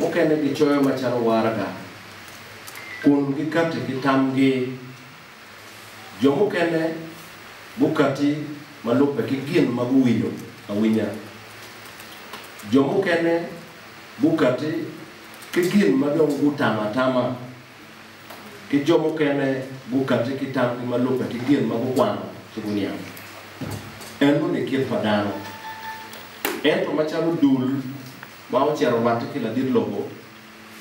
mokene gichoyo machalo waraga kun gikati gitamgi jomokene bukati malupe kigin maguwinyo awinya jomokene bukati kigin madong gutama kijomokene bukati kitamgi malupe kigin magukwano chigunia eno ni kipadano ento machalo dul mau chero wate kila dir logo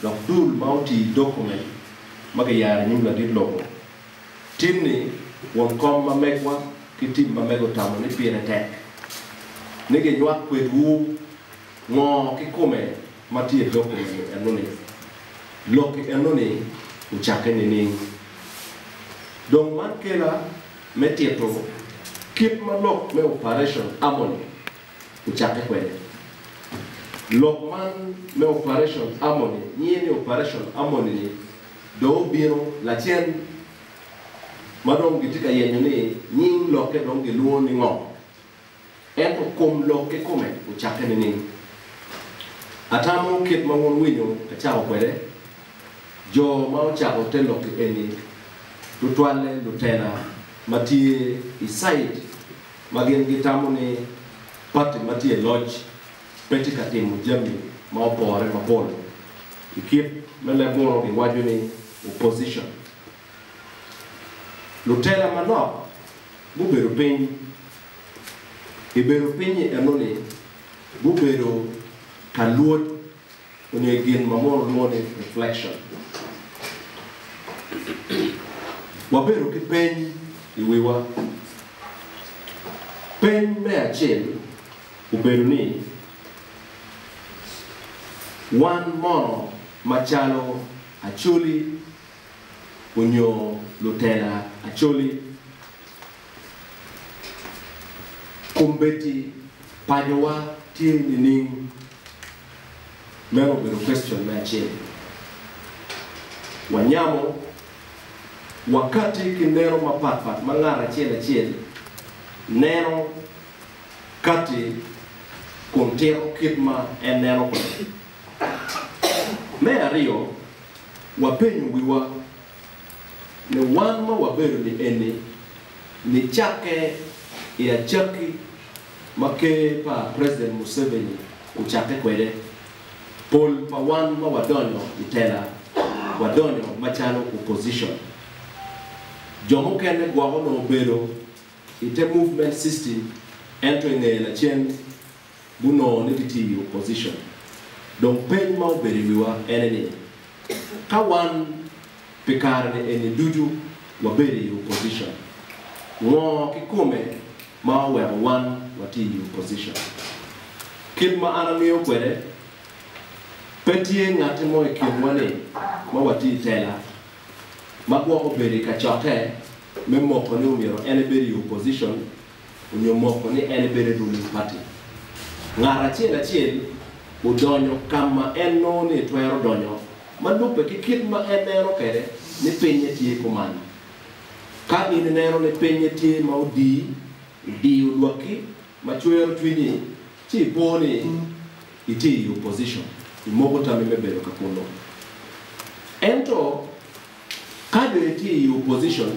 lok dul mau ti document magayar nyumla dir logo timni won kom mamegwa kitim mamego tamo ni pire tek nige nywak kwedu ngo kikume matie document enoni loki enoni uchake nini dong man kela metieto kip malok me operation amoni uchake kwede Lokman me operation amoni ni operation amoni ni do biro la chen madong gitika yenyo ni nying loke dong giluo ni ngo ento kom loke kome uchake ni atamo kit mangon winyo achao kwede jo ma ochako te loke eni tutwale lutena matie iside magen gitamo ni pati matie lodge peti katimo jami ma opore mapolo ikip mele moro ki waju ni opposition lutela manok buberu piny iberu piny enoni buberu kaluot onyegin mamoro luone reflection waberu ki piny iwiwa piny me achiel uberu ni wan mono machalo acholi unyo lutela acholi kumbeti pajowa tie nining mero bero question na acheli wanyamo wakati kinero mapat mangara acheli nero kati kontero kitma enero kote me ario wapenyo wiwa ne wan ma wabedo ni eni ni chake ya chaki make pa President Museveni uchake kwede pol pa wan ma wadonyo itela wadonyo machalo opposition jomo kene gwago no bedo ite movement system entering la chen buno ni kiti opposition donc pen ma oberi wiwa eneni kawan pikarne eni dudu waberi opposition ngo kikume ma we one wati opposition kilma anamiyo kwede petie ngate mo ekimwane ma wati tela magwa oberi ka chote memoko ni umiro ene beri opposition unyomoko ni ene beri ruling party ngara chiel udonyo kama eno ni twero donyo malupe kikit ma enero kere ni penye tie kumani ka in nero ni penye tie ma udi udwaki machwero twinyi chi poni iti opposition imogo tamime bedo kakundo ento kado iti opposition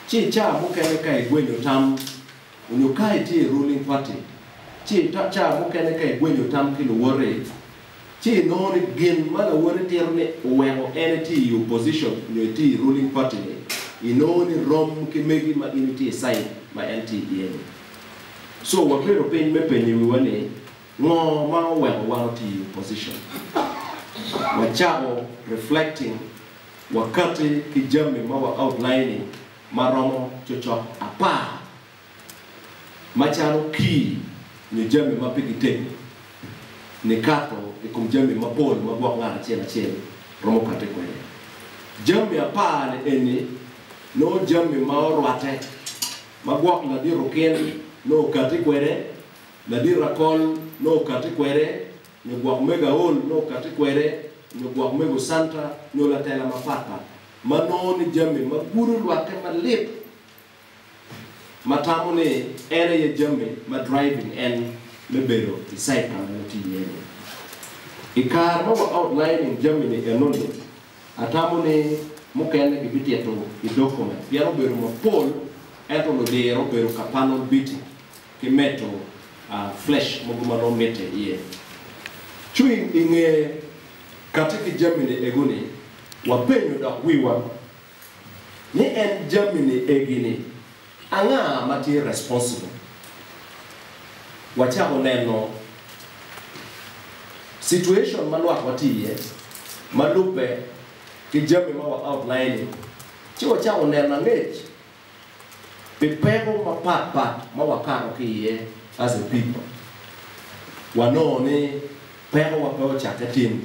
chi cha mukene ka igwenyo tam unyuka iti ruling party chi cha mukene ka igwenyo tam kilo wore chi noni gin mana wore terne uwengo enti opposition nyoti ruling party inoni rom kimegi ma initi side ma enti yeni so wapero pen me penye wiwane ngo ma uwengo wanoti opposition wachabo reflecting wakati kijami mawa outlining maromo chocho apa macharo ki ni jami mapigite ni kato ikumjami mapol mabwa ngara chiel romo kate kwele jami apa ne eni no jami maorwate mabwa na di roken no kate kwere na di rakol no kate kwere ni bwa mega hol no kate kwere ni bwa mego santa no la tela mafata manoni jami maguru lwate malip matamone ere ye jami ma driving and mebero isai kama noti yene ikar ma outlining Germany enoni atamoni mukene gibitie to i document piano beru mapol ento no dero beru kapano biti kimeto flesh mogumano mete iye chui inge katiki Germany eguni wapenyo da wiwa ni en Germany egini anga mati responsible wachako neno situation malwak watiye malupe ki Germany ma outlining chiwa chako neno ngech pipego mapat ma wakano kiye as a people wanone pego wapeo chake tim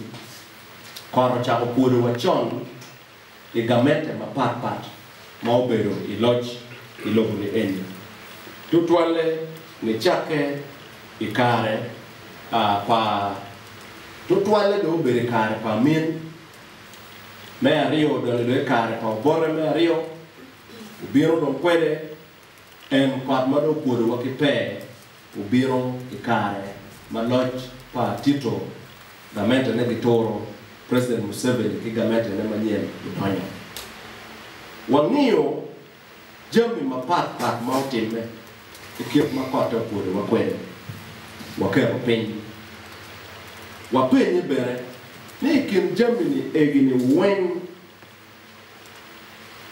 koro chako puodo wachon i gamente mapat ma obedo i loch i logo ni eni tutwale ni chake i kare pa tutwale do bere kare pa min me ario do kare pa bore me ario ubiro don kwede en pat mado puodo wakipe ubiro i kare ma loch pa Tito gamente ne gitoro President Museveni ki gamente ne manyien utonyo wang'iyo Germany mapat ma otime ikiep makote puodo wakwede wakero piny wapenye bere ni kin Germany egini wen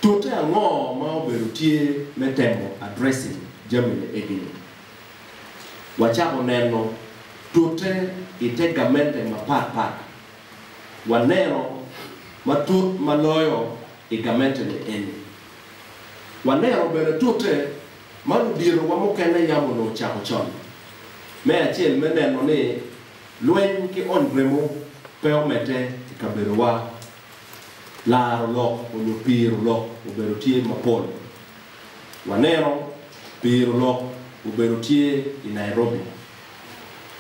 tote ang'o ma obedo tie metemo addressing Germany egini wachako neno tote ite gamente mapat wanero matut maloyo i gamente ni eni wanero bere tote manudiro wamokene yamo no chako chon me achiel meneno ni lweny ki onremo peo mete ikabero wa laro lok onyo piro lok ubero tie mapol wanero piro lok ubero tie i Nairobi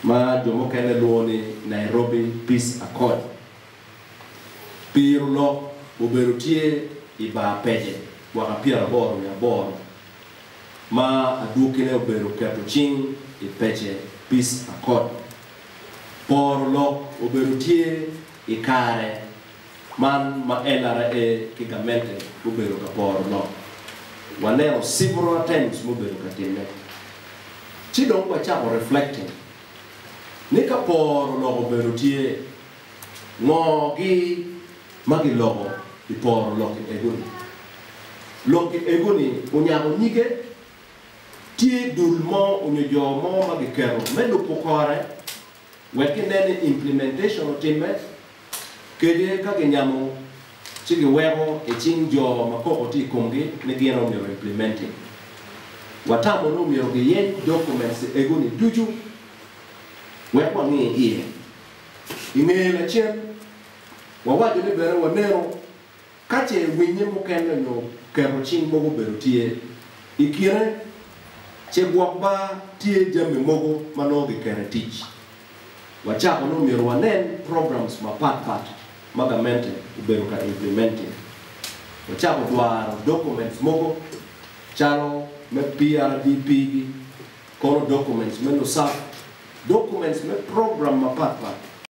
ma jomokene luoni Nairobi Peace Accord piro lok ubero tie i ba peje waka pira boro ya boro ma adukine ubero keto ching i peche Peace Accord por lok ubero tie i kare man ma elara ki gamente ubero ka por lok wanero several times mubero ka time chidong wachako reflecting nika por lok ubero tie ngogi magi logo i por lok eguni loki eguni unyago nyige tie dulmo unyojo mo magikero medo pokore weki nene implementation otime kede kage nyamo chigi wego e chingjo makoko ti kumgi ne gieno miro implementing watamo no miro ge yen documents eguni duju weko ngi iye imele chen wawajo ne bere wanero kache winye mokende no kero ching mogo bero tie ikire che gwakba tie jambe mogo manogi kere tich wachako no miro wanen programs mapat magamente ubero ka implementing wachako dwaro documents mogo chalo me PRDP kono documents meno sa documents me program mapat